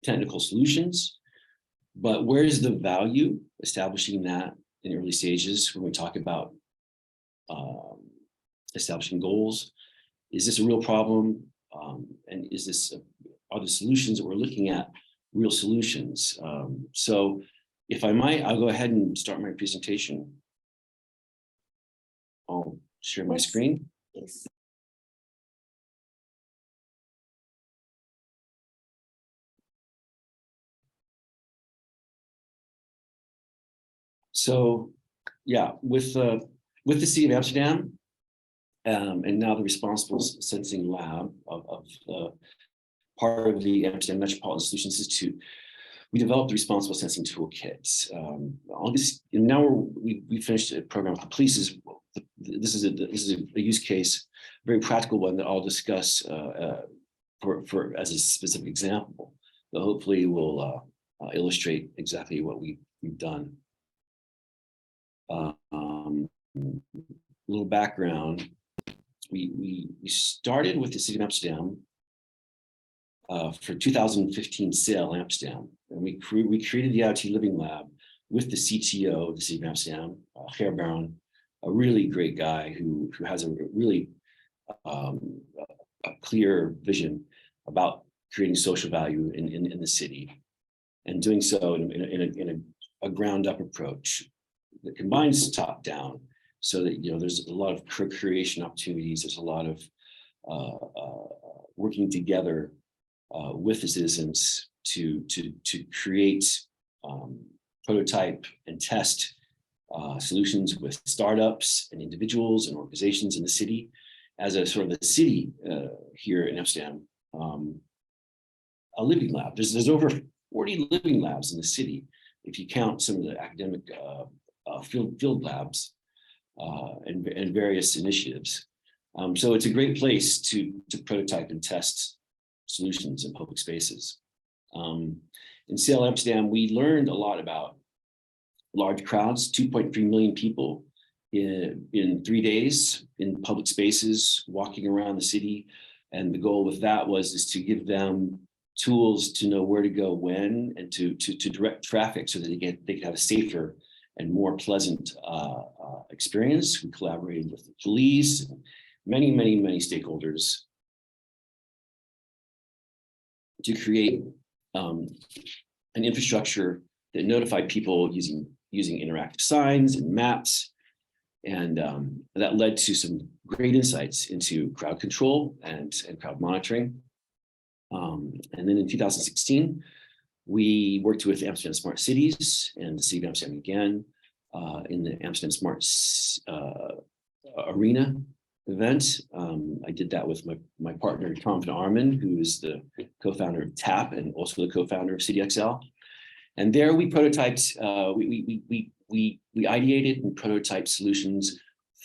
technical solutions, but where's the value establishing that in early stages when we talk about establishing goals? Is this a real problem? And is this, are the solutions that we're looking at real solutions? So if I might, I'll go ahead and start my presentation. I'll share my screen. Yes. So yeah, with the City of Amsterdam, and now the Responsible Sensing Lab of part of the Amsterdam Metropolitan Solutions Institute, we developed the Responsible Sensing Toolkit. Now we finished a program with the police. This is a use case, a very practical one that I'll discuss for as a specific example, that hopefully will illustrate exactly what we've done. Little background. We started with the City of Amsterdam for 2015 CITIXL Amsterdam, and we created the IoT Living Lab with the CTO of the City of Amsterdam, Baron, a really great guy who has a really a clear vision about creating social value in the city, and doing so in a ground up approach that combines top down, so that there's a lot of co-creation opportunities. There's a lot of working together with the citizens to create, prototype and test solutions with startups and individuals and organizations in the city, as a sort of the city here in Amsterdam, a living lab. There's over 40 living labs in the city, if you count some of the academic field labs and various initiatives. So it's a great place to prototype and test solutions in public spaces. In CITIXL Amsterdam, we learned a lot about large crowds, 2.3 million people in 3 days in public spaces, walking around the city. And the goal with that is to give them tools to know where to go when, and to direct traffic so that they can have a safer and more pleasant experience. We collaborated with the police and many stakeholders to create an infrastructure that notified people using interactive signs and maps, and that led to some great insights into crowd control and crowd monitoring. And then in 2016, we worked with Amsterdam Smart Cities and the City of Amsterdam again in the Amsterdam Smart Arena event. I did that with my partner, Tom van Armen, who is the co-founder of TAP and also the co-founder of CITIXL. And there we prototyped, we ideated and prototyped solutions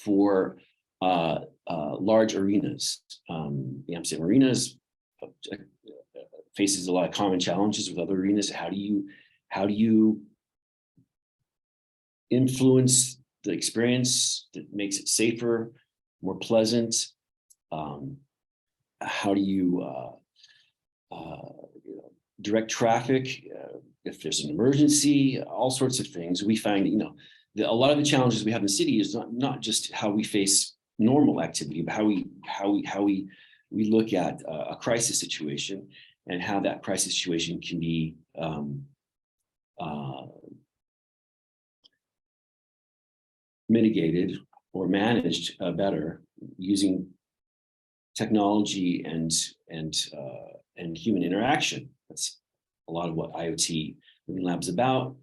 for large arenas. The Amsterdam Arenas faces a lot of common challenges with other arenas. How do you influence the experience that makes it safer, more pleasant? How do you direct traffic if there's an emergency? All sorts of things. We find a lot of the challenges we have in the city is not just how we face normal activity, but how we look at a crisis situation, and how that crisis situation can be mitigated or managed better using technology and human interaction. That's a lot of what IoT Living Lab's about.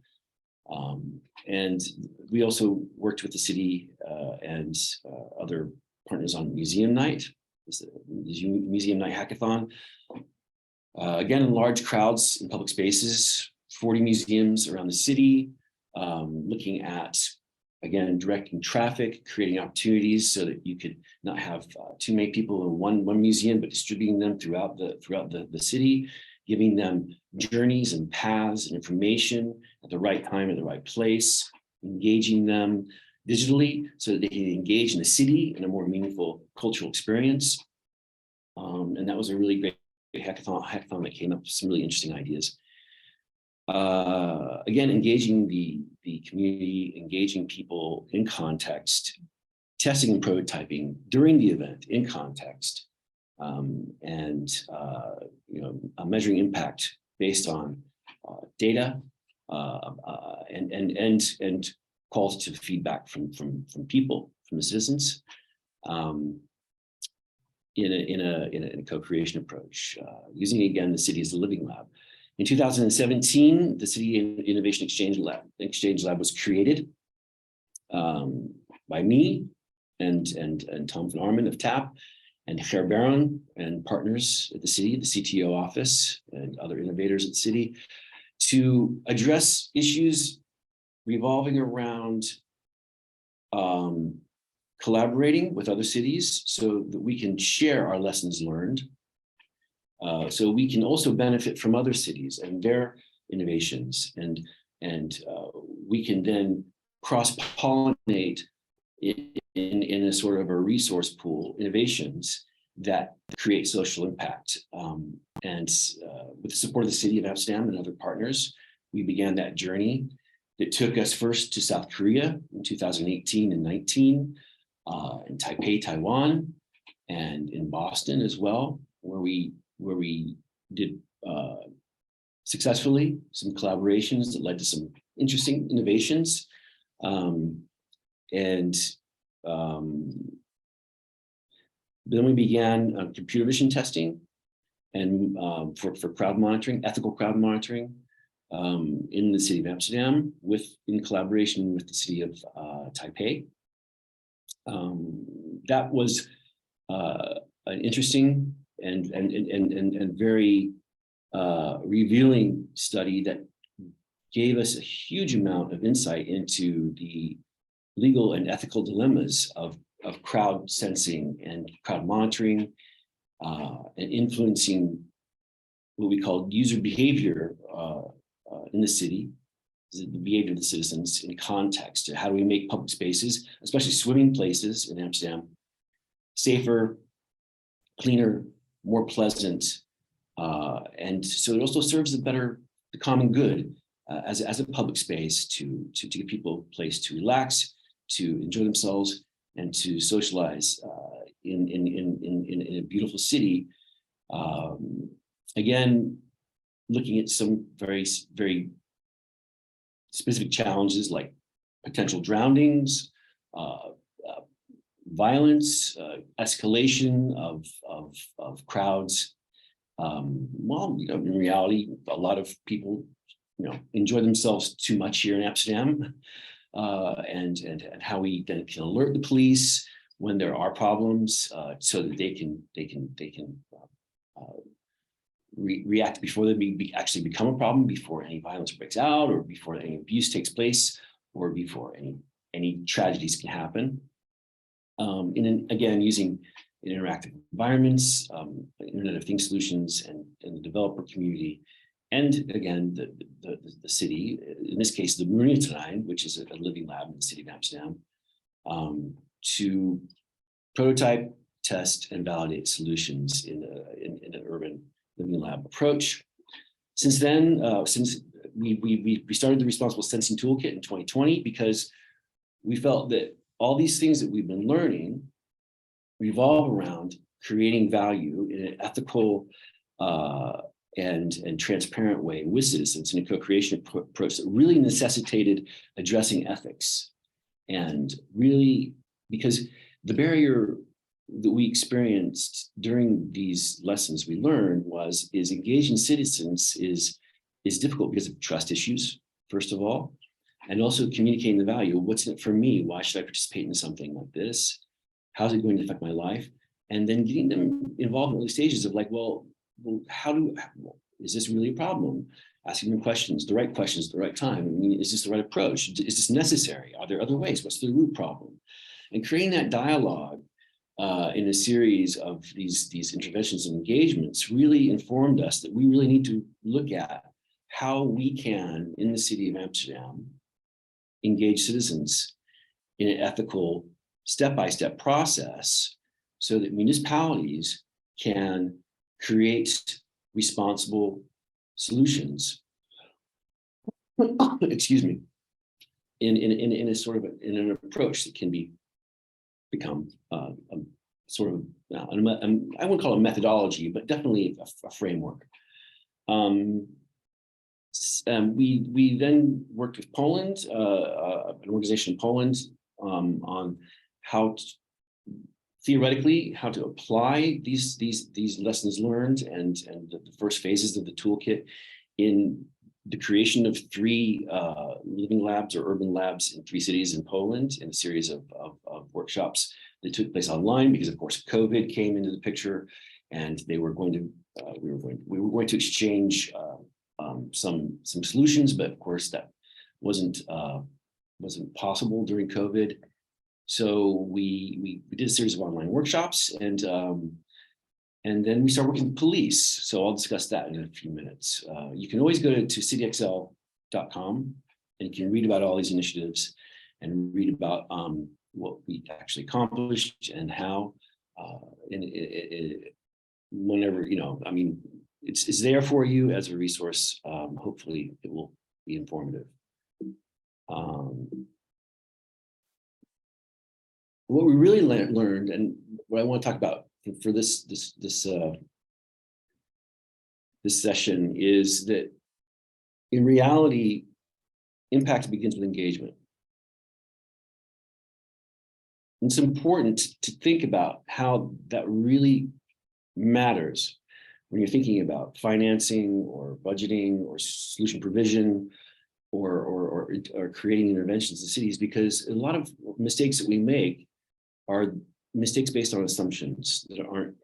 And we also worked with the city and other partners on Museum Night, the Museum Night Hackathon. Again, in large crowds in public spaces, 40 museums around the city, looking at, again, directing traffic, creating opportunities so that you could not have too many people in one museum, but distributing them throughout the city, giving them journeys and paths and information at the right time, at the right place, engaging them digitally so that they can engage in the city in a more meaningful cultural experience. And that was a really great hackathon that came up with some really interesting ideas. Again, engaging the community, engaging people in context, testing and prototyping during the event in context, and measuring impact based on data and qualitative feedback from people, from the citizens, in a co-creation approach, using again the city as a living lab. In 2017, the City InnovationExchange Lab was created by me and Tom van Armen of TAP, and Ger Baron and partners at the city, the CTO office, and other innovators at the city, to address issues revolving around collaborating with other cities so that we can share our lessons learned, so we can also benefit from other cities and their innovations, and we can then cross-pollinate in a sort of a resource pool innovations that create social impact. And with the support of the city of Amsterdam and other partners, we began that journey that took us first to South Korea in 2018 and 19, in Taipei, Taiwan, and in Boston as well, where we did successfully some collaborations that led to some interesting innovations. Then we began computer vision testing and for crowd monitoring, ethical crowd monitoring, in the city of Amsterdam, in collaboration with the city of Taipei. That was an interesting and very revealing study that gave us a huge amount of insight into the legal and ethical dilemmas of crowd sensing and crowd monitoring, and influencing what we call user behavior in the city, the behavior of the citizens in context. How do we make public spaces, especially swimming places in Amsterdam, safer, cleaner, more pleasant, and so it also serves the common good as a public space to give people a place to relax, to enjoy themselves, and to socialize in a beautiful city. Again, looking at some very specific challenges like potential drownings, violence, escalation of crowds. Well, in reality, a lot of people, enjoy themselves too much here in Amsterdam, and how we then can alert the police when there are problems, so that they can react before they actually become a problem, before any violence breaks out, or before any abuse takes place, or before any tragedies can happen. Again, using interactive environments, Internet of Things solutions, and the developer community, and again, the city, in this case, the Municipalitiesto, which is a living lab in the city of Amsterdam, to prototype, test, and validate solutions in an urban living lab approach. Since then, since we started the Responsible Sensing Toolkit in 2020, because we felt that all these things that we've been learning revolve around creating value in an ethical and transparent way with citizens in a co-creation approach that really necessitated addressing ethics. And really, because the barrier that we experienced during these lessons we learned is engaging citizens is difficult because of trust issues, first of all, and also communicating the value. What's in it for me? Why should I participate in something like this? How's it going to affect my life? And then getting them involved in early stages of like, well, is this really a problem? Asking them questions, the right time. I mean, is this the right approach? Is this necessary? Are there other ways? What's the root problem? And creating that dialogue in a series of these interventions and engagements really informed us that we really need to look at how we can, in the city of Amsterdam, engage citizens in an ethical, step-by-step process so that municipalities can create responsible solutions excuse me, in a sort of in an approach that can become sort of, I wouldn't call it a methodology, but definitely a framework. We then worked with Poland, an organization in Poland, on how theoretically how to apply these lessons learned and the first phases of the toolkit in the creation of 3 living labs or urban labs in 3 cities in Poland, in a series of workshops that took place online, because of course COVID came into the picture, and they were going to we were going to exchange some solutions, but of course that wasn't possible during COVID. So we did a series of online workshops, and then we started working with police. So I'll discuss that in a few minutes. You can always go to CITIXL.com, and you can read about all these initiatives and read about what we actually accomplished and how. Whenever, I mean, it's there for you as a resource. Hopefully it will be informative. What we really learned, and what I want to talk about for this session, is that in reality, impact begins with engagement. It's important to think about how that really matters when you're thinking about financing or budgeting or solution provision or creating interventions in cities, because a lot of mistakes that we make are mistakes based on assumptions that aren't,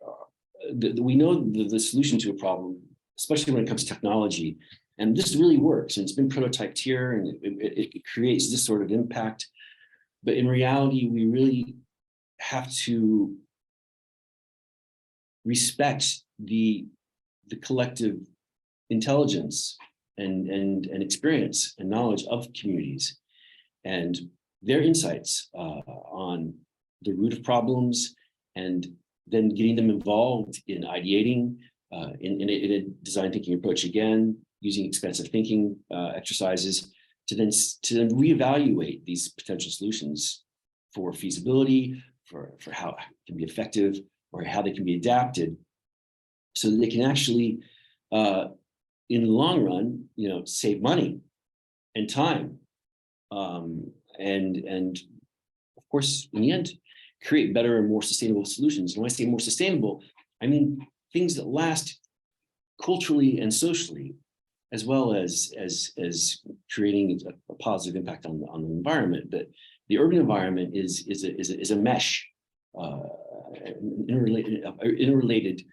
we know the solution to a problem, especially when it comes to technology, and this really works, and it's been prototyped here, and it creates this sort of impact. But in reality, we really have to respect the collective intelligence and experience and knowledge of communities and their insights on the root of problems, and then getting them involved in ideating in a design thinking approach, again, using expansive thinking exercises to then reevaluate these potential solutions for feasibility, for how it can be effective, or how they can be adapted, so that they can actually, in the long run, save money and time, and of course, in the end, create better and more sustainable solutions. And when I say more sustainable, I mean things that last culturally and socially, as well as creating a positive impact on the environment. But the urban environment is a mesh, interrelated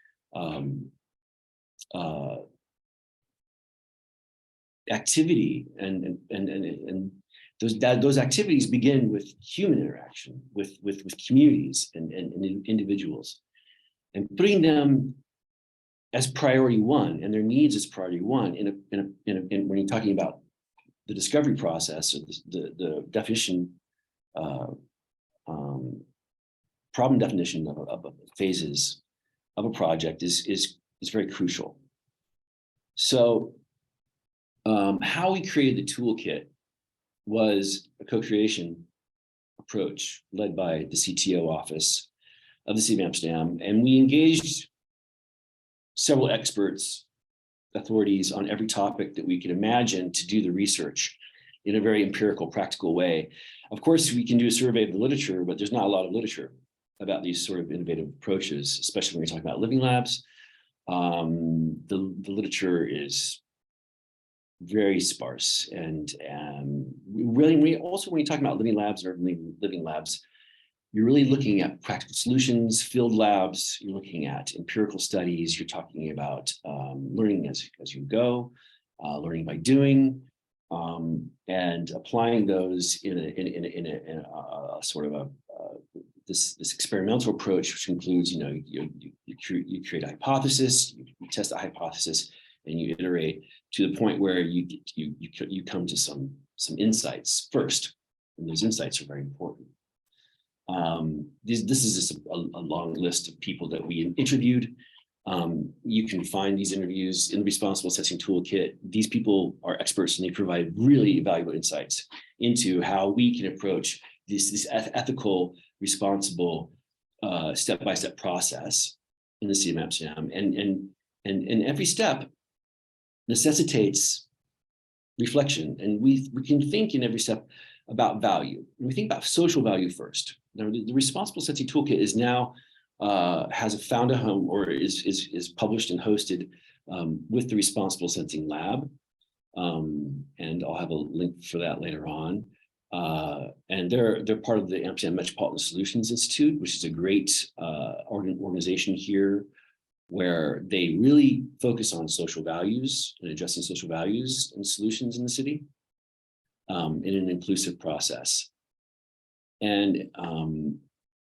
activity, and those activities begin with human interaction with communities and individuals, and putting them as priority one and their needs as priority one when you're talking about the discovery process, or the definition, problem definition of phases of a project is very crucial. So how we created the toolkit was a co-creation approach led by the CTO office of the City of Amsterdam, and we engaged several experts, authorities on every topic that we could imagine to do the research in a very empirical, practical way. Of course, we can do a survey of the literature, but there's not a lot of literature about these sort of innovative approaches, especially when you're talking about living labs. The literature is very sparse, and really, also when you're talking about living labs or living labs, you're really looking at practical solutions, field labs, you're looking at empirical studies, you're talking about learning as you go, learning by doing, and applying those in a sort of this experimental approach, which includes, you create a hypothesis, you test a hypothesis, and you iterate to the point where you come to some insights first, and those insights are very important. This is just a long list of people that we interviewed You can find these interviews in the Responsible Sensing Toolkit. These people are experts and they provide really valuable insights into how we can approach this ethical, responsible, step-by-step process in the city of Amsterdam. And every step necessitates reflection. And we can think in every step about value. And we think about social value first. Now, the Responsible Sensing Toolkit is now has a founder home, or is published and hosted with the Responsible Sensing Lab. And I'll have a link for that later on. And they're part of the Amsterdam Metropolitan Solutions Institute, which is a great organization here where they really focus on social values and addressing social values and solutions in the city in an inclusive process. And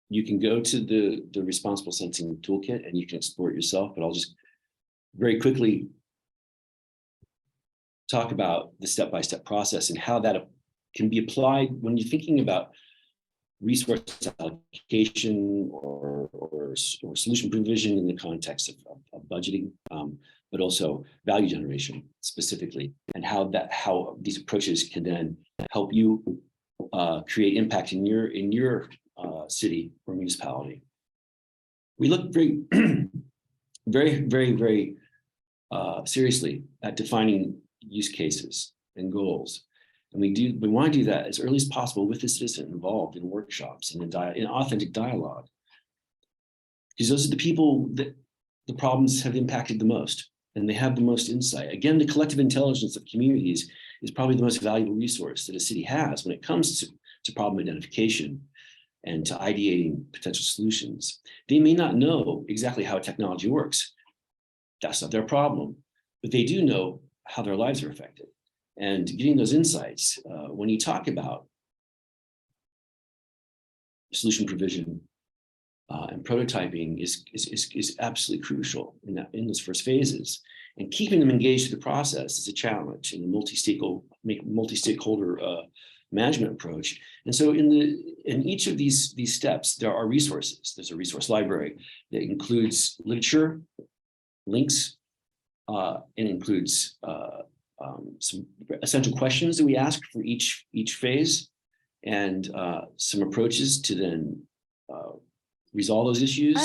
you can go to the Responsible Sensing Toolkit and you can explore it yourself, but I'll just very quickly talk about the step-by-step process and how that can be applied when you're thinking about resource allocation or solution provision in the context of budgeting, but also value generation specifically, and how these approaches can then help you create impact in your city or municipality. We look very, very seriously at defining use cases and goals. And we want to do that as early as possible with the citizen involved in workshops and in authentic dialogue. Because those are the people that the problems have impacted the most, and they have the most insight. Again, the collective intelligence of communities is probably the most valuable resource that a city has when it comes to problem identification and to ideating potential solutions. They may not know exactly how technology works. That's not their problem, but they do know how their lives are affected. And getting those insights, when you talk about solution provision and prototyping is absolutely crucial in those first phases. And keeping them engaged through the process is a challenge in the multi-stakeholder management approach. And so in each of these steps, there are resources. There's a resource library that includes literature, links, and includes some essential questions that we ask for each phase, and some approaches to then resolve those issues.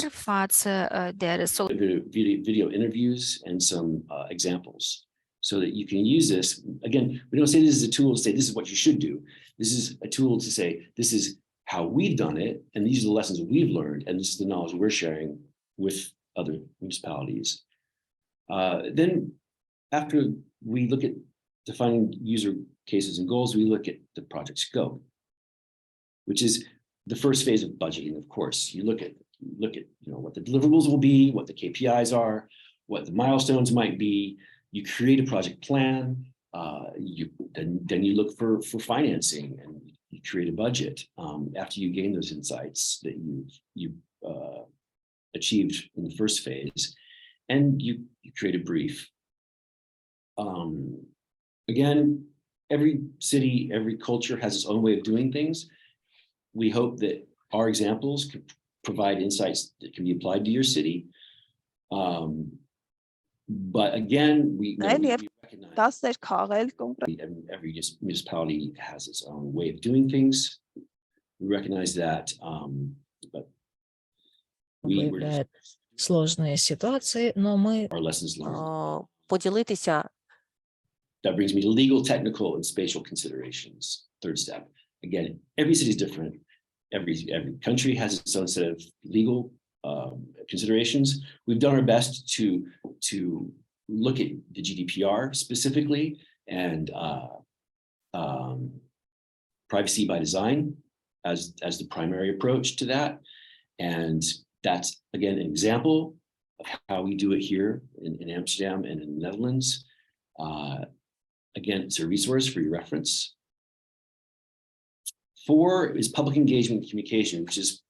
Video interviews and some examples, so that you can use this. Again, we don't say this is a tool to say this is what you should do. This is a tool to say this is how we've done it, and these are the lessons that we've learned, and this is the knowledge we're sharing with other municipalities. Then after we look at defining user cases and goals, we look at the project scope, which is the first phase of budgeting. Of course, you look at what the deliverables will be, what the KPIs are, what the milestones might be. You create a project plan. Then you look for financing, and you create a budget after you gain those insights that you've achieved in the first phase, and you create a brief. Again, every city, every culture has its own way of doing things. We hope that our examples could provide insights that can be applied to your city. But again, we recognize every municipality has its own way of doing things. We recognize that, but сложные ситуации, но мы our lessons learned. That brings me to legal, technical, and spatial considerations. Third step. Again, every city is different. Every country has its own set of legal considerations. We've done our best to look at the GDPR specifically, and privacy by design as the primary approach to that. And that's, again, an example of how we do it here in Amsterdam and in the Netherlands. Again, it's a resource for your reference. 4 is public engagement and communication, which is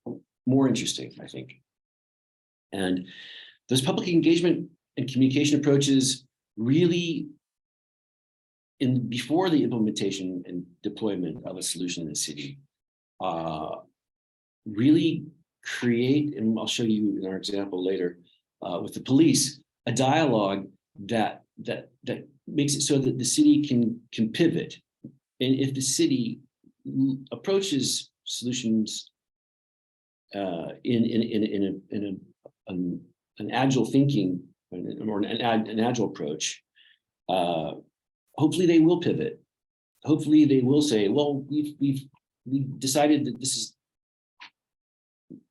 more interesting, I think. And those public engagement and communication approaches really, before the implementation and deployment of a solution in the city, really create, and I'll show you in our example later, with the police, a dialogue that makes it so that the city can pivot. And if the city approaches solutions in an agile thinking or an agile approach, hopefully they will pivot. Hopefully they will say, well, we've decided that this is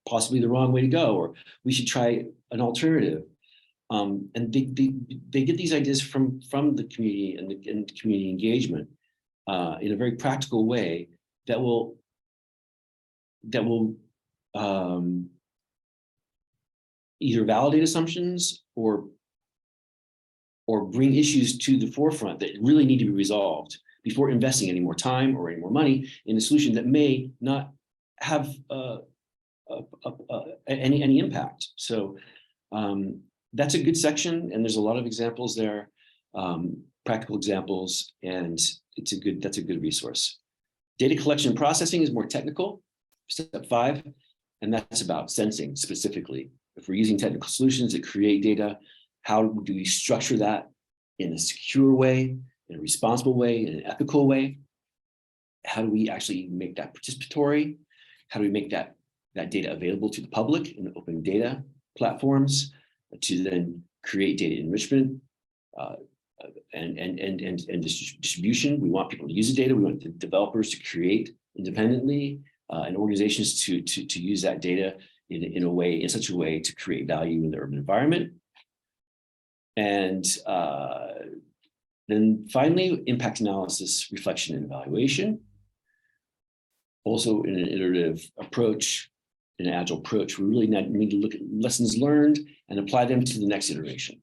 possibly the wrong way to go, or we should try an alternative. And they get these ideas from the community and community engagement in a very practical way that will either validate assumptions or bring issues to the forefront that really need to be resolved before investing any more time or any more money in a solution that may not have any impact. So that's a good section, and there's a lot of examples there, practical examples, and that's a good resource. Data collection and processing is more technical, step 5, and that's about sensing specifically. If we're using technical solutions that create data, how do we structure that in a secure way, in a responsible way, in an ethical way? How do we actually make that participatory? How do we make that data available to the public in open data platforms to then create data enrichment and distribution? We want people to use the data. We want the developers to create independently and organizations to use that data in such a way to create value in the urban environment. And then finally, impact analysis, reflection, and evaluation. Also in an iterative approach, an agile approach, we really need to look at lessons learned and apply them to the next iteration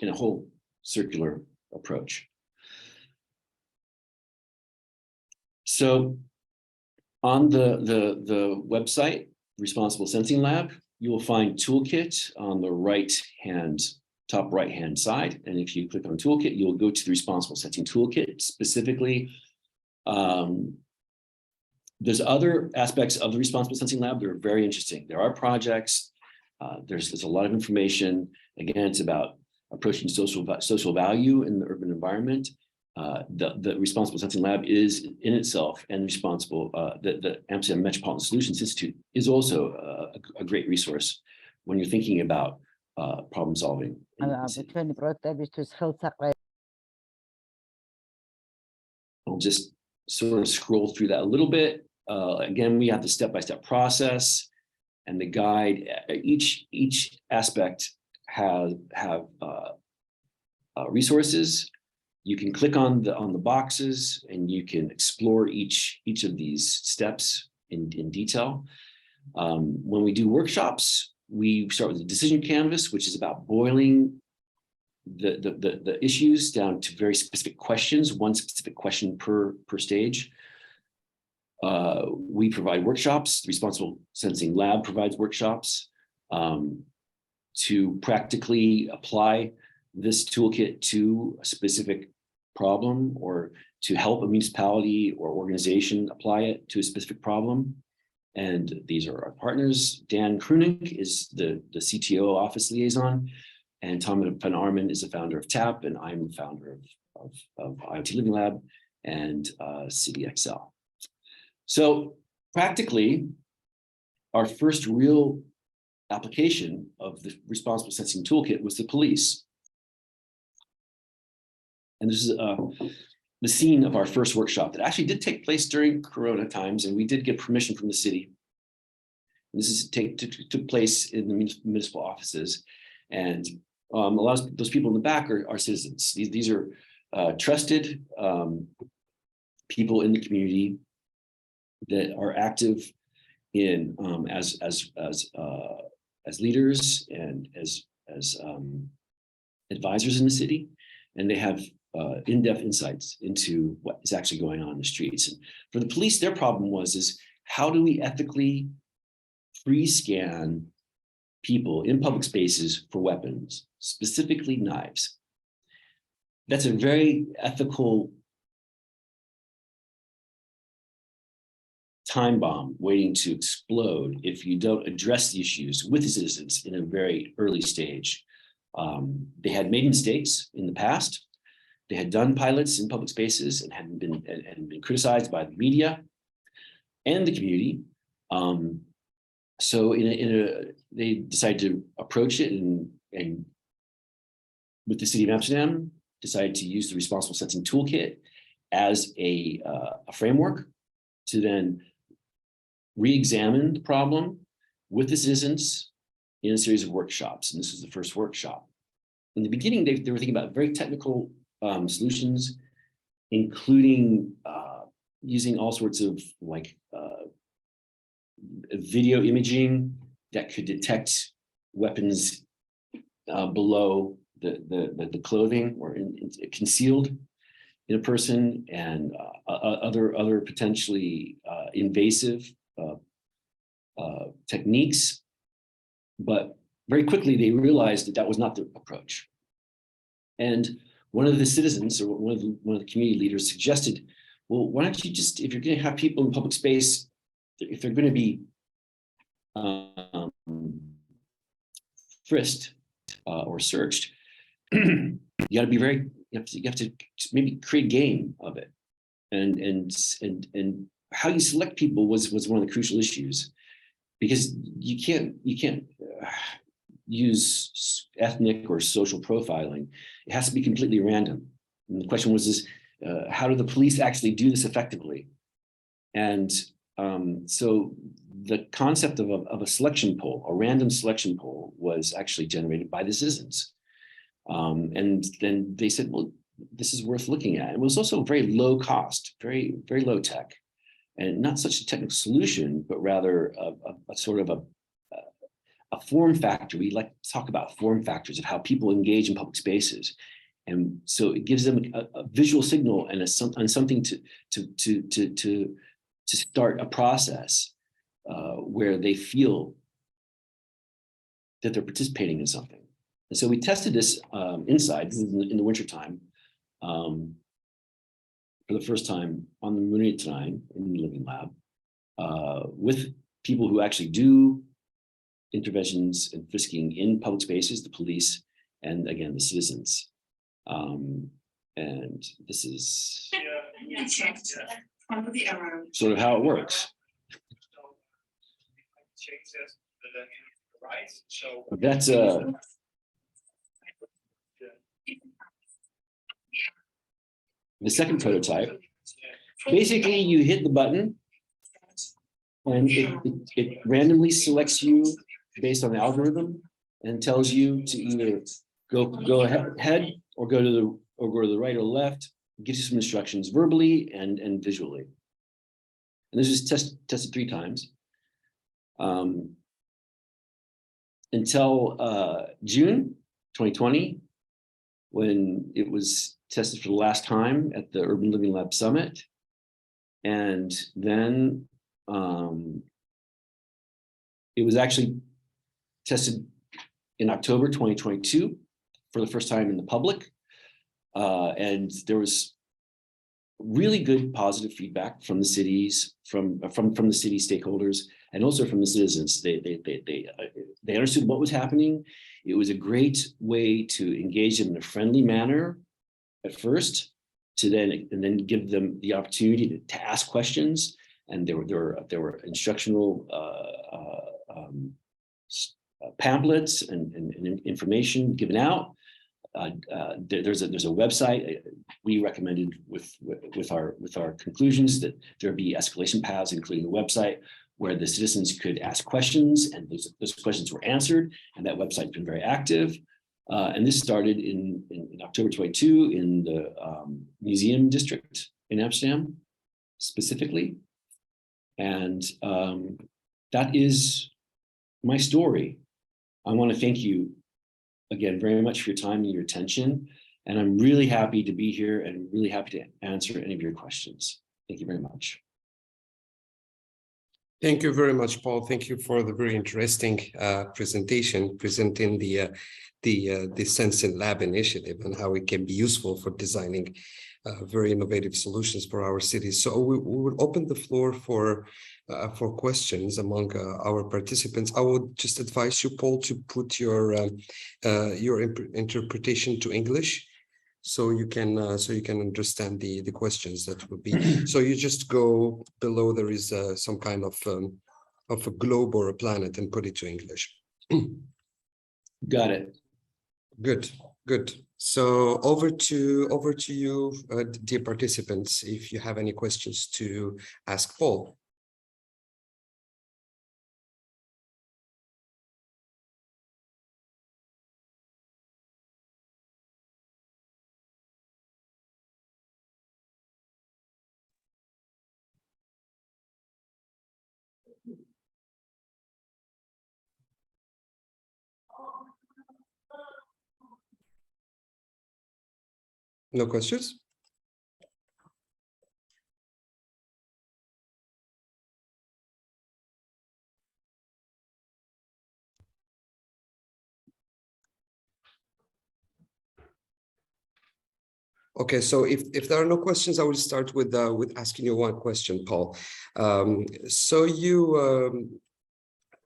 in a whole circular approach. So on the website, Responsible Sensing Lab, you will find Toolkit on the top right-hand side. And if you click on Toolkit, you'll go to the Responsible Sensing Toolkit specifically. There's other aspects of the Responsible Sensing Lab that are very interesting. There are projects, there's a lot of information. Again, it's about approaching social value in the urban environment. The Responsible Sensing Lab is in itself and responsible. The Amsterdam Metropolitan Solutions Institute is also a great resource when you're thinking about problem solving. I'll just sort of scroll through that a little bit. Again, we have the step-by-step process and the guide. Each aspect have resources. You can click on the boxes and you can explore each of these steps in detail. When we do workshops, we start with the decision canvas, which is about boiling the issues down to very specific questions, one specific question per stage. We provide workshops. The Responsible Sensing Lab provides workshops to practically apply this toolkit to a specific problem or to help a municipality or organization apply it to a specific problem. And these are our partners. Dan Krunig is the CTO office liaison, and Tom van Armen is the founder of TAP, and I'm the founder of IoT Living Lab and CITIXL. So practically, our first real application of the Responsible Sensing Toolkit was the police. And this is the scene of our first workshop that actually did take place during Corona times, and we did get permission from the city. And this took place in the municipal offices, and a lot of those people in the back are citizens. These are trusted people in the community that are active in as leaders and as advisors in the city, and they have in-depth insights into what is actually going on in the streets. And for the police, their problem is how do we ethically pre-scan people in public spaces for weapons, specifically knives? That's a very ethical time bomb waiting to explode if you don't address the issues with the citizens in a very early stage. They had made mistakes in the past. They had done pilots in public spaces and had been criticized by the media and the community. So they decided to approach it and with the City of Amsterdam, decided to use the ResponsibleSensing Toolkit as a framework to then re-examine the problem with the citizens in a series of workshops. And this was the first workshop. In the beginning, they were thinking about very technical solutions, including using all sorts of like video imaging that could detect weapons below the clothing or concealed in a person, and other potentially invasive techniques. But very quickly they realized that that was not the approach. And one of the citizens or one of the community leaders suggested, well, why don't you just, if you're going to have people in public space, if they're going to be frisked or searched, you got to be very, you have to maybe create game of it, and how you select people was one of the crucial issues, because you can't use ethnic or social profiling. It has to be completely random. And the question was how do the police actually do this effectively? And so the concept of a selection poll, a random selection poll, was actually generated by the citizens. And then they said, well, this is worth looking at. It was also very low cost, very, very low tech, and not such a technical solution, but rather a sort of a form factor. We like to talk about form factors of how people engage in public spaces. And so it gives them a visual signal and something to start a process where they feel that they're participating in something. And so we tested this inside in the wintertime for the first time on the Mobilization in the Living Lab with people who actually do interventions and frisking in public spaces, the police, and again, the citizens. And this is sort of how it works. That's the second prototype. Basically, you hit the button and it randomly selects you based on the algorithm and tells you to either go ahead or go to the right or left. It gives you some instructions verbally and visually. And this is tested 3 times until June 2020, when it was tested for the last time at the Urban Living Lab Summit. And then it was actually tested in October 2022 for the first time in the public. And there was really good positive feedback from the cities, from the city stakeholders, and also from the citizens. They understood what was happening. It was a great way to engage them in a friendly manner at first, and then give them the opportunity to ask questions. And there were instructional pamphlets and information given out. There's a website we recommended with our conclusions that there be escalation paths, including the website, where the citizens could ask questions, and those questions were answered, and that website's been very active. And this started in October 22 in the museum district in Amsterdam, specifically. And that is my story. I want to thank you again very much for your time and your attention. And I'm really happy to be here and really happy to answer any of your questions. Thank you very much. Thank you very much, Paul. Thank you for the very interesting presentation, presenting the Sensing Lab initiative and how it can be useful for designing very innovative solutions for our cities. So we will open the floor for questions among our participants. I would just advise you, Paul, to put your interpretation to English, so you can understand the questions that would be. So you just go below. There is some kind of a globe or a planet, and put it to English. Got it. Good. So over to you, dear participants, if you have any questions to ask Paul. No questions? Okay, so if there are no questions, I will start with asking you one question, Paul. So you,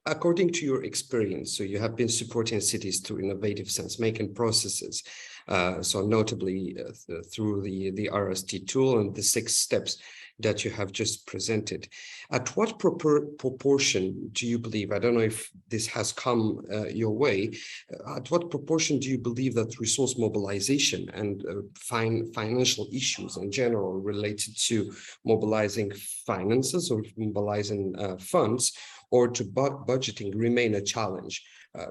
according to your experience, so you have been supporting cities through innovative sense-making processes, so notably through the RST tool and the 6 steps that you have just presented. At what proportion do you believe, I don't know if this has come your way, at what proportion do you believe that resource mobilization and financial issues in general related to mobilizing finances or mobilizing funds or to budgeting remain a challenge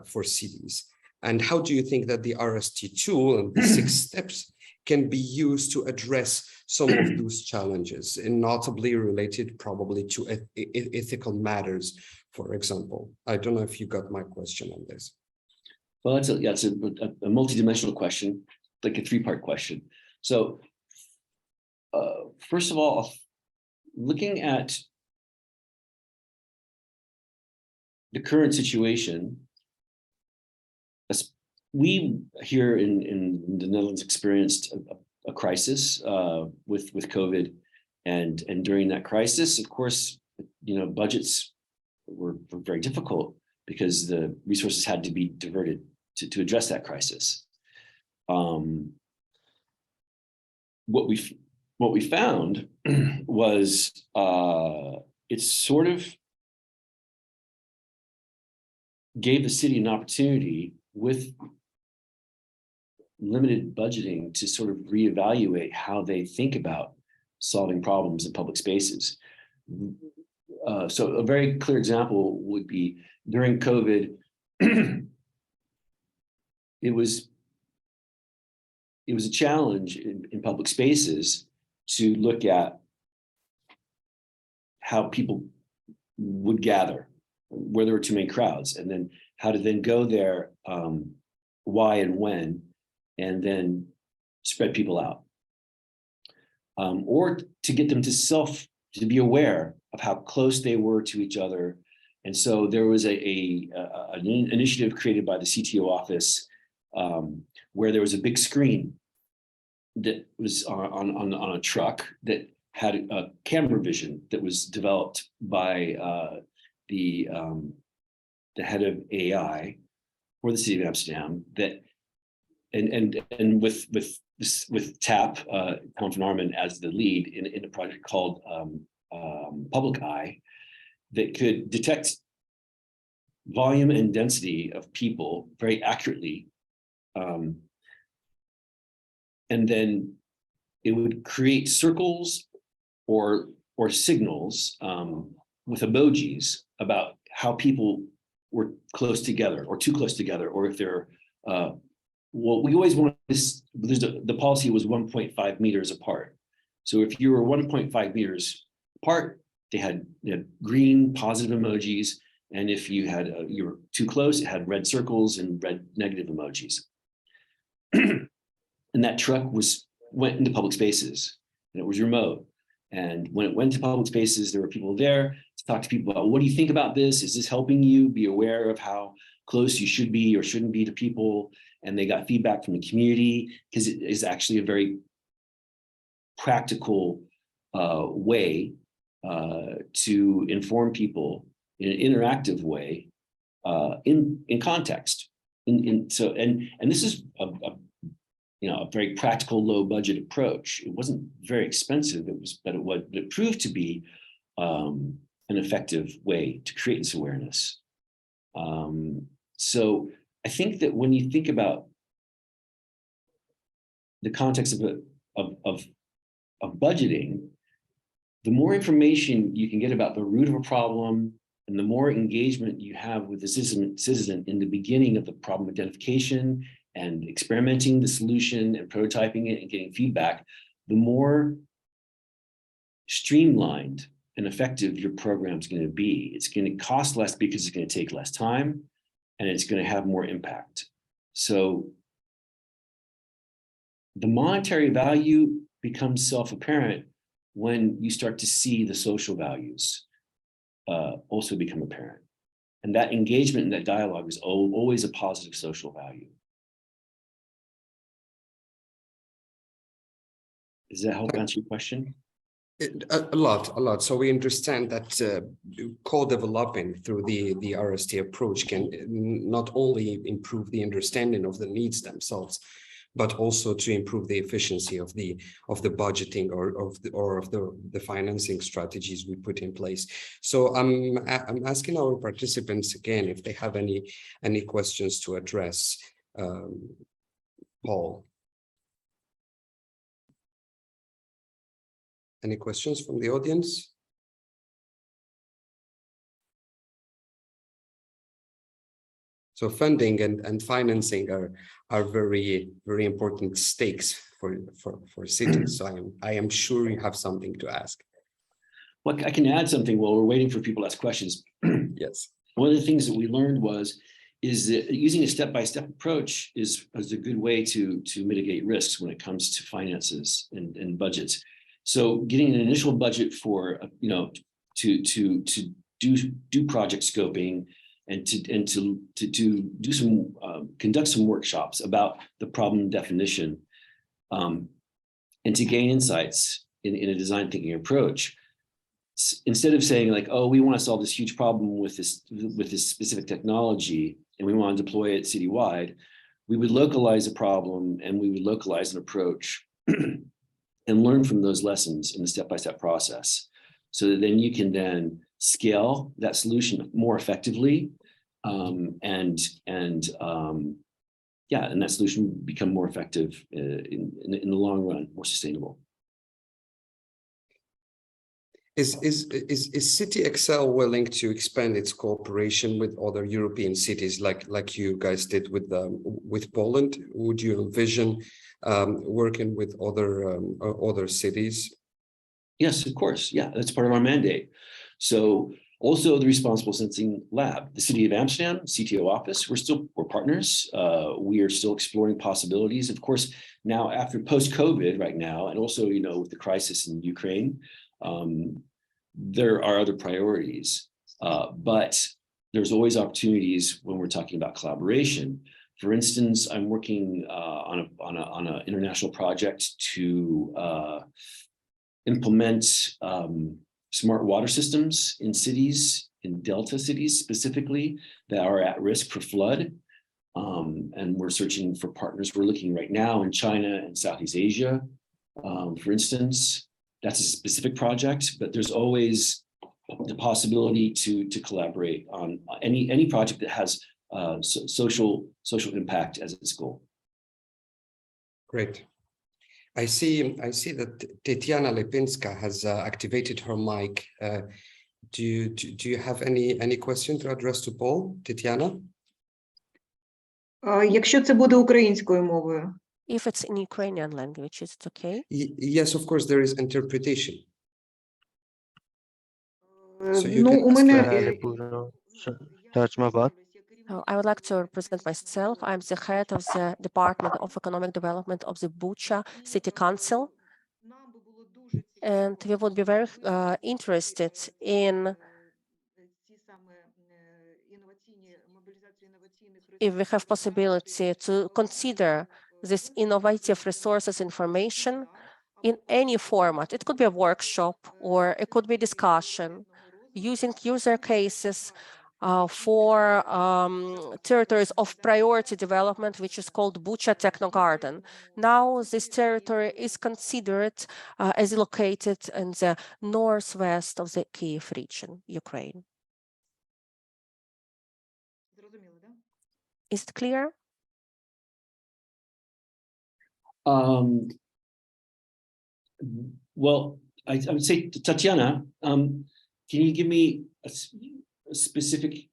for cities? And how do you think that the RST tool and the 6 steps can be used to address some of those challenges, and notably related probably to ethical matters, for example? I don't know if you got my question on this. Well, that's a multidimensional question, like a 3-part question. So first of all, looking at the current situation, we here in the Netherlands experienced a crisis with COVID, and during that crisis, of course, budgets were very difficult because the resources had to be diverted to address that crisis. What we found was it sort of gave the city an opportunity with limited budgeting to sort of reevaluate how they think about solving problems in public spaces. So a very clear example would be during COVID, it was a challenge in public spaces to look at how people would gather, where there were too many crowds, and then how to then go there, why and when, and then spread people out. Or to get them to be aware of how close they were to each other. And so there was an initiative created by the CTO office where there was a big screen that was on a truck that had a camera vision that was developed by the head of AI for the city of Amsterdam, that and with TAP, Tom van Armen as the lead in a project called Public Eye, that could detect volume and density of people very accurately, and then it would create circles or signals with emojis about how people were close together or too close together, or if they're well, we always wanted this. The policy was 1.5 meters apart. So if you were 1.5 meters apart, they had green positive emojis, and if you were too close, it had red circles and red negative emojis. And that truck went into public spaces, and it was remote. And when it went to public spaces, there were people there talk to people about, what do you think about this? Is this helping you be aware of how close you should be or shouldn't be to people? And they got feedback from the community, because it is actually a very practical way to inform people in an interactive way in context. And this is a very practical, low budget approach. It wasn't very expensive. But it proved to be an effective way to create this awareness. So I think that when you think about the context of budgeting, the more information you can get about the root of a problem, and the more engagement you have with the citizen in the beginning of the problem identification and experimenting the solution and prototyping it and getting feedback, the more streamlined and effective your program is going to be. It's going to cost less because it's going to take less time, and it's going to have more impact. So the monetary value becomes self-apparent when you start to see the social values also become apparent. And that engagement and that dialogue is always a positive social value. Does that help answer your question? A lot. So we understand that co-developing through the RST approach can not only improve the understanding of the needs themselves, but also to improve the efficiency of the budgeting or of the financing strategies we put in place. So I'm asking our participants again if they have any questions to address. Paul, any questions from the audience? So funding and financing are very important stakes for cities. So I am sure you have something to ask. Well, I can add something while we're waiting for people to ask questions. Yes. One of the things that we learned is that using a step-by-step approach is a good way to mitigate risks when it comes to finances and budgets. So getting an initial budget for to do project scoping and to conduct some workshops about the problem definition, and to gain insights in a design thinking approach. Instead of saying like, oh, we want to solve this huge problem with this specific technology and we want to deploy it citywide, we would localize a problem and we would localize an approach and learn from those lessons in the step-by-step process, so that then you can then scale that solution more effectively, and that solution become more effective in the long run, more sustainable. Is CITIXL willing to expand its cooperation with other European cities like you guys did with Poland? Would you envision working with other cities? Yes, of course. Yeah, that's part of our mandate. So also the Responsible Sensing Lab, the City of Amsterdam, CTO office, we're partners. We are still exploring possibilities. Of course, now after post-COVID right now, and also, with the crisis in Ukraine, there are other priorities, but there's always opportunities when we're talking about collaboration. For instance, I'm working on an international project to implement smart water systems in cities, in Delta cities specifically, that are at risk for flood. And we're searching for partners. We're looking right now in China and Southeast Asia, for instance. That's a specific project, but there's always the possibility to collaborate on any project that has social impact as its goal. Great. I see that Tatiana Lepinska has activated her mic. Do you have any question to address to Paul, Tatiana? Якщо це буде українською мовою. If it's in Ukrainian language, is it okay? Yes, of course, there is interpretation. So У мене I would like to present myself. I'm the head of the Department of Economic Development of the Bucha City Council. And we would be very interested in if we have possibility to consider this innovative resources information in any format. It could be a workshop or it could be discussion using user cases for territories of priority development, which is called Bucha Techno Garden. Now this territory is considered as located in the northwest of the Kyiv region, Ukraine. Is it clear? Well, I would say, Tatiana, can you give me a specific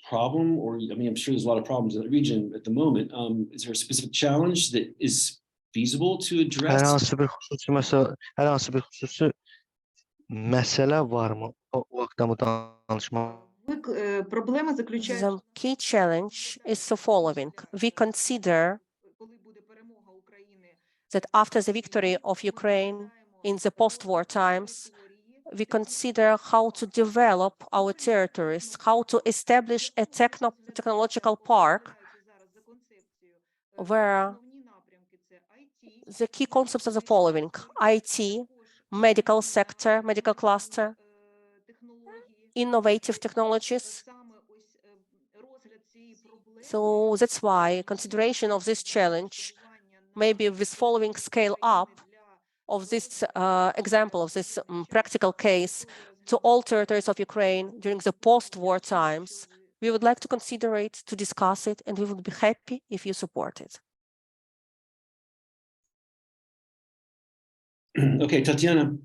problem, or I mean, I'm sure there's a lot of problems in the region at the moment. Is there a specific challenge that is feasible to address? Herhangi bir hususi mesele var mı? O hakta mı danışma? Проблема заключається The key challenge is the following. We consider коли буде перемога України that after the victory of Ukraine in the post-war times, we consider how to develop our territories, how to establish a technological park where the key concepts are the following: IT, medical sector, medical cluster, innovative technologies. So that's why consideration of this challenge, maybe with following scale up of this example, of this practical case to all territories of Ukraine during the post-war times, we would like to consider it, to discuss it, and we would be happy if you support it. Okay, Tatiana,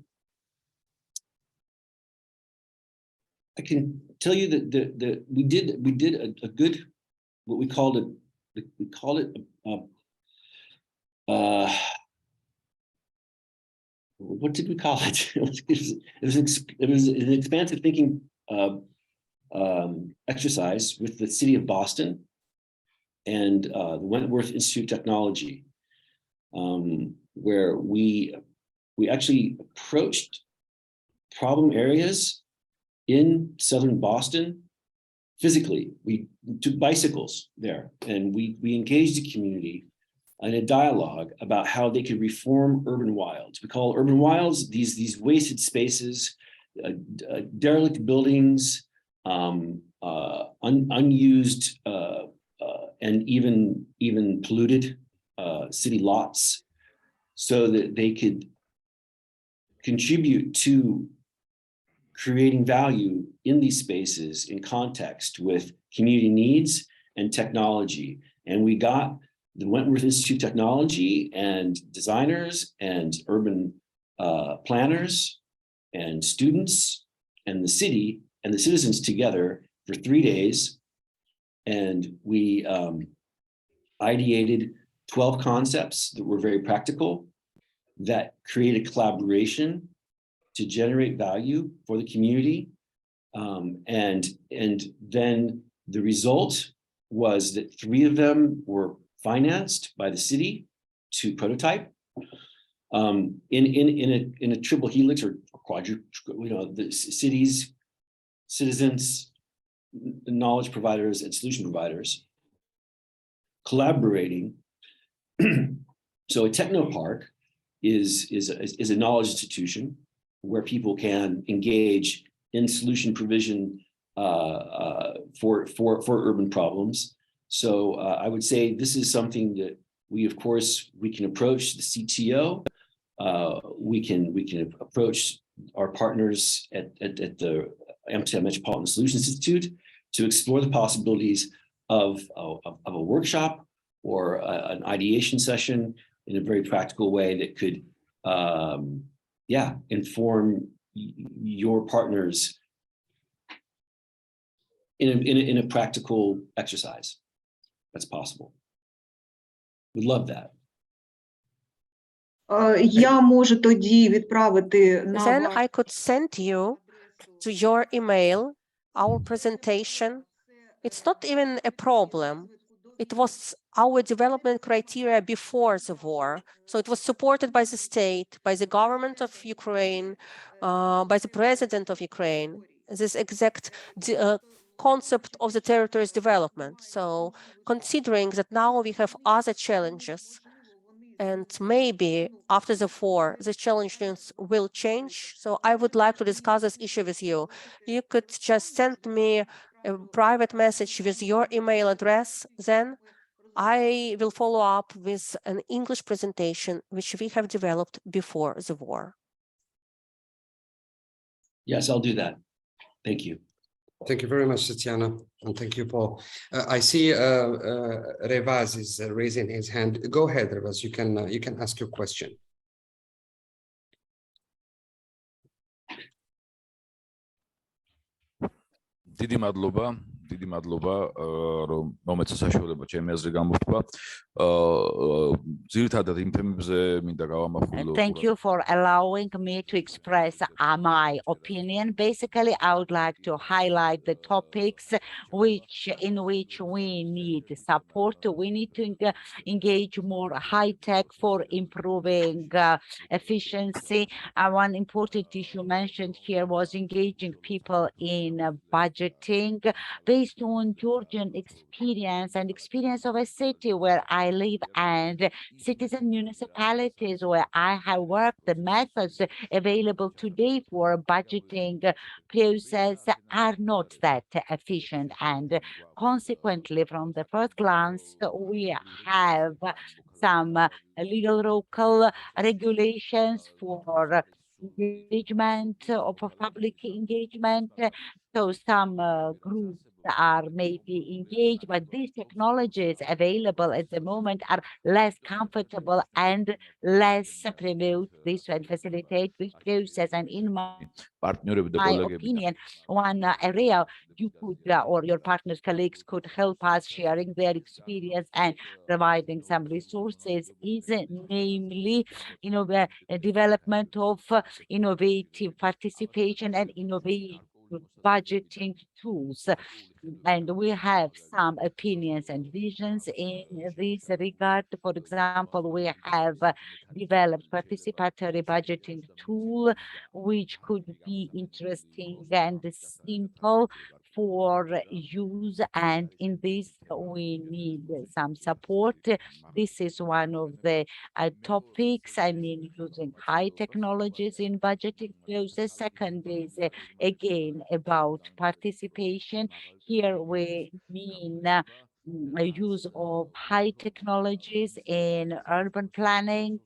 I can tell you that we did a good, what we called it, what did we call it? It was an expansive thinking exercise with the city of Boston and the Wentworth Institute of Technology, where we actually approached problem areas in southern Boston physically. We took bicycles there and we engaged the community in a dialogue about how they could reform urban wilds. We call urban wilds these wasted spaces, derelict buildings, unused and even polluted city lots, so that they could contribute to creating value in these spaces in context with community needs and technology. And we got the Wentworth Institute of Technology and designers and urban planners and students and the city and the citizens together for 3 days. And we ideated 12 concepts that were very practical, that created collaboration to generate value for the community. And then the result was that 3 of them were financed by the city to prototype in a triple helix or quadruple, the cities, citizens, knowledge providers, and solution providers collaborating. So a technopark is a knowledge institution where people can engage in solution provision for urban problems. So I would say this is something that we can approach the CTO. We can approach our partners at the Amsterdam Metropolitan Solutions Institute to explore the possibilities of a workshop or an ideation session in a very practical way that could inform your partners in a practical exercise that's possible. We'd love that. Я можу тоді відправити на Then ваш I could send you to your email our presentation. It's not even a problem. It was our development criteria before the war. So it was supported by the state, by the government of Ukraine, by the president of Ukraine. This exact concept of the territory's development. So considering that now we have other challenges, and maybe after the war, the challenges will change. So I would like to discuss this issue with you. You could just send me a private message with your email address, then I will follow up with an English presentation, which we have developed before the war. Yes, I'll do that. Thank you. Thank you very much, Tatiana, and thank you, Paul. I see Revaz is raising his hand. Go ahead, Revaz. You can ask your question. დიდი მადლობა რომ მომეცა საშუალება ჩემი აზრი გამოვთქვა. ძირითადად იმ თემებზე მინდა გავამახვილო. Thank you for allowing me to express my opinion. Basically, I would like to highlight the topics in which we need support. We need to engage more high tech for improving efficiency. One important issue mentioned here was engaging people in budgeting based on Georgian experience and experience of a city where I live and cities and municipalities where I have worked. The methods available today for budgeting process are not that efficient, and consequently, from the first glance, we have some legal local regulations for engagement of public engagement. So some groups are maybe engaged, but these technologies available at the moment are less comfortable and less promote this and facilitate this process. And in my opinion, one area you could or your partners, colleagues could help us sharing their experience and providing some resources is namely, the development of innovative participation and innovative budgeting tools. And we have some opinions and visions in this regard. For example, we have developed participatory budgeting tool, which could be interesting and simple for use, and in this we need some support. This is one of the topics, using high technologies in budgeting process. Second is again about participation. Here we mean use of high technologies in urban planning,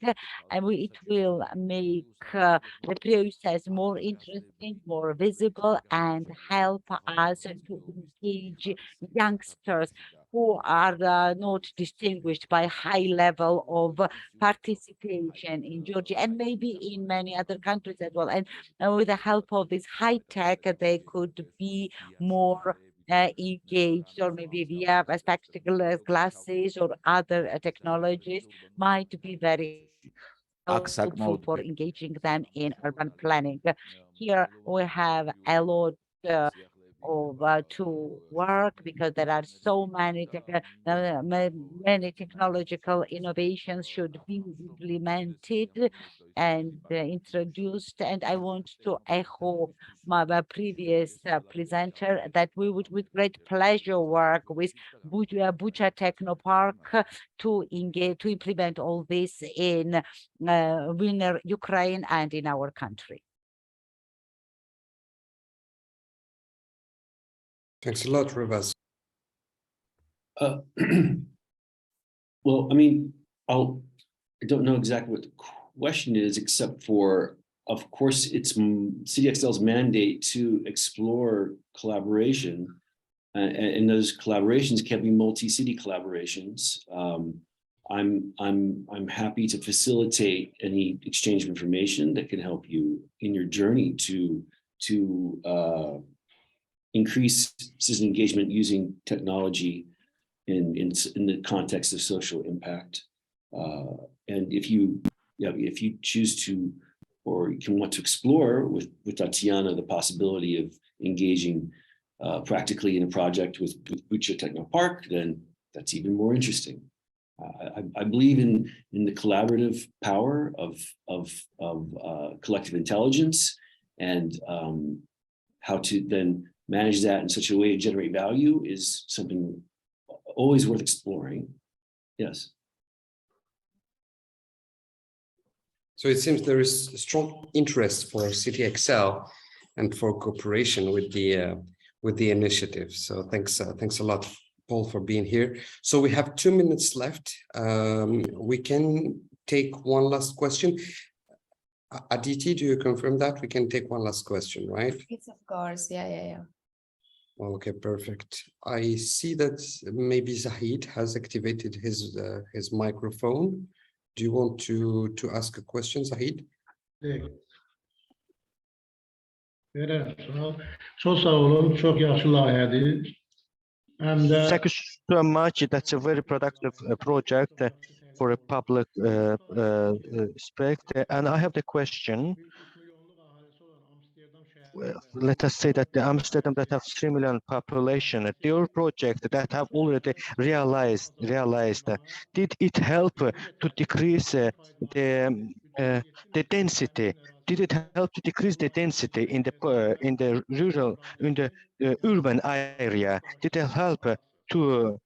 and it will make the process more interesting, more visible, and help us to engage youngsters who are not distinguished by high level of participation in Georgia and maybe in many other countries as well. And with the help of this high tech, they could be more engaged, or maybe via spectacle glasses or other technologies might be very helpful for engaging them in urban planning. Here we have a lot to work because there are so many many technological innovations should be implemented and introduced. And I want to echo my previous presenter that we would with great pleasure work with Bucha Technopark to implement all this in winner Ukraine and in our country. Thanks a lot, Revaz. Well, I mean, I don't know exactly what the question is, except for, of course, it's CITIXL's mandate to explore collaboration, and those collaborations can be multi-city collaborations. I'm happy to facilitate any exchange of information that can help you in your journey to increase citizen engagement using technology in the context of social impact. And if you choose to, or you can want to explore with Tatiana the possibility of engaging practically in a project with Bucha Technopark, then that's even more interesting. I believe in the collaborative power of collective intelligence, and how to then manage that in such a way to generate value is something always worth exploring. Yes. So it seems there is a strong interest for CITIXL and for cooperation with the initiative. So thanks a lot, Paul, for being here. So we have 2 minutes left. We can take one last question. Aditi, do you confirm that we can take one last question, right? Yes, of course. Yeah. Okay, perfect. I see that maybe Zahid has activated his microphone. Do you want to ask a question, Zahid? Çok sağ olun. Çok yaxşı layihədir. And Thank you so much. That's a very productive project for a public aspect. And I have the question. Let us say that the Amsterdam that have 3 million population, their project that have already realized, did it help to decrease the density? Did it help to decrease the density in the rural, in the urban area? Did it help to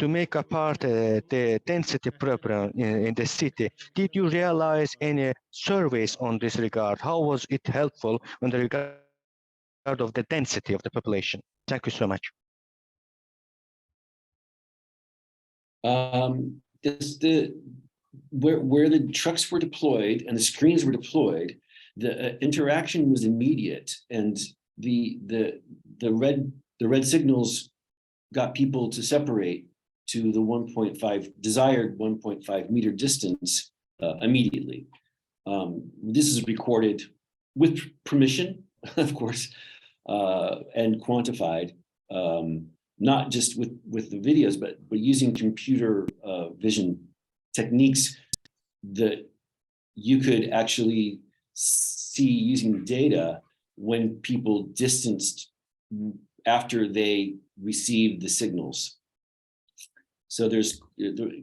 make apart the density problem in the city? Did you realize any surveys on this regard? How was it helpful on the regard of the density of the population? Thank you so much. Where the trucks were deployed and the screens were deployed, the interaction was immediate, and the red signals got people to separate to the desired 1.5 meter distance immediately. This is recorded with permission, of course, and quantified, not just with the videos, but using computer vision techniques that you could actually see using data when people distanced after they received the signals. So there's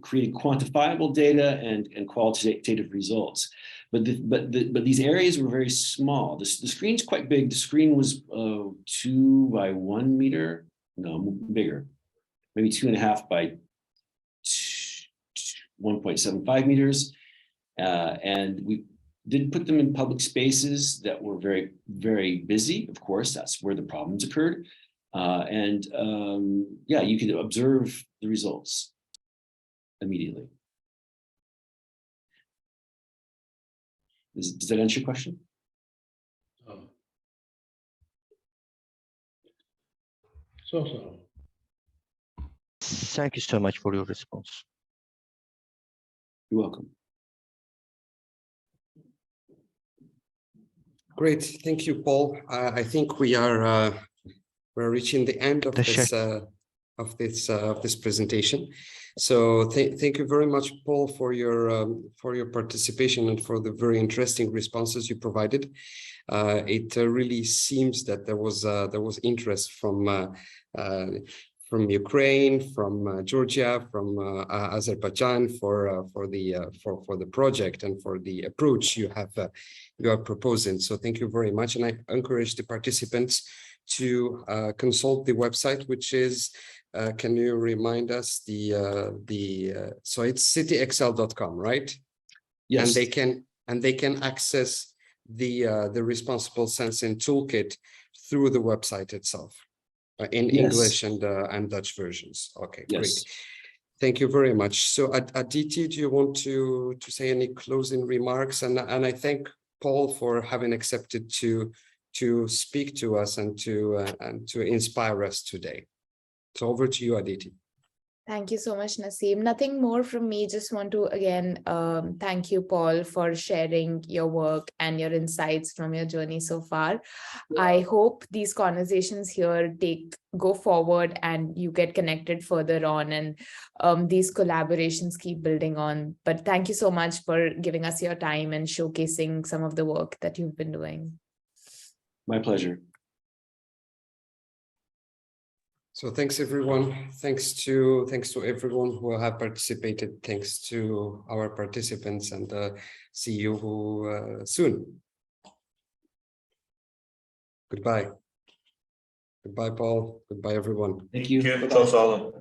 creating quantifiable data and qualitative results. But these areas were very small. The screen's quite big. The screen was 2 by 1 meter, no, bigger, maybe 2.5 by 1.75 meters. And we did put them in public spaces that were very, very busy. Of course, that's where the problems occurred. Yeah, you could observe the results immediately. Does that answer your question? So. Thank you so much for your response. You're welcome. Great, thank you, Paul. I think we're reaching the end of this presentation. So thank you very much, Paul, for your participation and for the very interesting responses you provided. It really seems that there was interest from Ukraine, from Georgia, from Azerbaijan for the project and for the approach you are proposing. So thank you very much, and I encourage the participants to consult the website, which is can you remind us so it's CITIXL.com, right? Yes. And they can access the Responsible Sensing Toolkit through the website itself in English and Dutch versions. Okay, yes. Great. Thank you very much. So Aditi, do you want to say any closing remarks? And I thank Paul for having accepted to speak to us and to inspire us today. So over to you, Aditi. Thank you so much, Naseem. Nothing more from me. Just want to again thank you, Paul, for sharing your work and your insights from your journey so far. I hope these conversations here go forward and you get connected further on, and these collaborations keep building on. But thank you so much for giving us your time and showcasing some of the work that you've been doing. My pleasure. So thanks everyone. Thanks to everyone who have participated. Thanks to our participants, and see you soon. Goodbye. Goodbye, Paul. Goodbye, everyone. Thank you. Çok sağ olun.